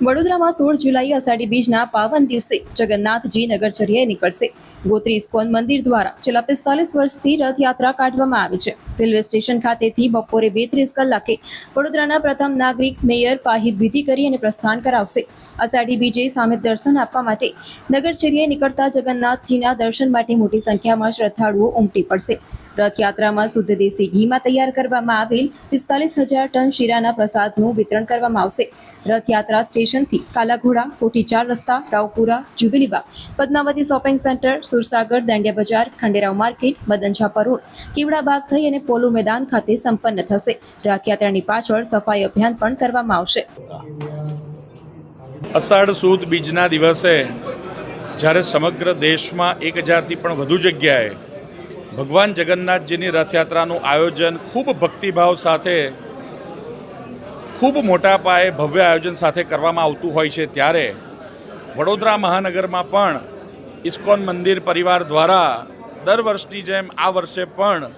વડોદરામાં 16 જુલાઈ અષાઢી બીજના પાવન દિવસે જગન્નાથજી નગરચર્યાએ નીકળશે. ગોત્રી ઇસ્કોન મંદિર દ્વારા છેલ્લા 45 વર્ષથી રથયાત્રા કાઢવામાં આવે છે. રેલવે સ્ટેશન ખાતેથી બપોરે 2:30 કલાકે વડોદરાના પ્રથમ નાગરિક મેયર પાહિત વિધિ કરી અને પ્રસ્થાન કરાવશે. અષાઢી બીજે સામે દર્શન આપવા માટે નગરચર્યાએ નીકળતા જગન્નાથજીના દર્શન માટે મોટી સંખ્યામાં શ્રદ્ધાળુઓ ઉમટી પડશે. રથયાત્રામાં શુદ્ધ દેશી ઘીમાં તૈયાર કરવામાં આવેલ 45,000 ટન શીરાના પ્રસાદનું વિતરણ કરવામાં આવશે. રથયાત્રા સ્ટેશનથી કાલાઘોડા, કોઠી 4 રસ્તા, રાવપુરા, જ્યુબિલીબાગ, પદ્માવતી શોપિંગ સેન્ટર, સુરસાગર, દાંડિયા બજાર, ખંડેરાવ માર્કેટ, મદનઝા પરોળ, કેવડાબાગ થઈ અને પોલો મેદાન ખાતે સંપન્ન થશે. રથયાત્રાની પાછળ સફાઈ અભિયાન પણ કરવામાં આવશે. અષાઢ સુદ બીજના દિવસે જ્યારે સમગ્ર દેશમાં 1000થી પણ વધુ જગ્યાએ ભગવાન જગન્નાથજીની રથયાત્રાનું આયોજન ખૂબ ભક્તિભાવ સાથે, ખૂબ મોટા પાયે ભવ્ય આયોજન સાથે કરવામાં આવતું હોય છે, ત્યારે વડોદરા મહાનગરમાં પણ ઇસ્કોન મંદિર પરિવાર દ્વારા દર વર્ષની જેમ આ વર્ષે પણ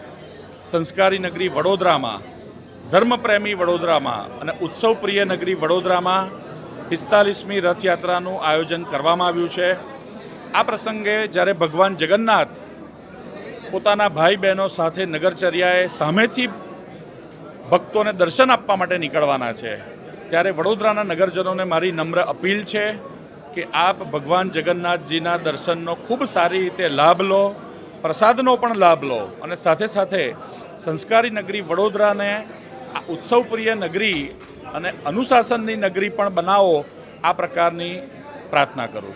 સંસ્કારી નગરી વડોદરામાં, ધર્મપ્રેમી વડોદરામાં અને ઉત્સવપ્રિય નગરી વડોદરામાં 45મી રથયાત્રાનું આયોજન કરવામાં આવ્યું છે. આ પ્રસંગે જ્યારે ભગવાન જગન્નાથ પોતાના ભાઈ બહેનો સાથે નગરચર્યાએ સામેથી ભક્તોને દર્શન આપવા માટે નીકળવાના છે, ત્યારે વડોદરાના નગરજનોને મારી નમ્ર અપીલ છે કે આપ ભગવાન જગન્નાથજીના દર્શનનો ખૂબ સારી રીતે લાભ લો, પ્રસાદનો પણ લાભ લો અને સાથે સાથે સંસ્કારી નગરી વડોદરાને આ ઉત્સવપ્રિય નગરી અને અનુશાસનની નગરી પણ બનાવો. આ પ્રકારની પ્રાર્થના કરું છું.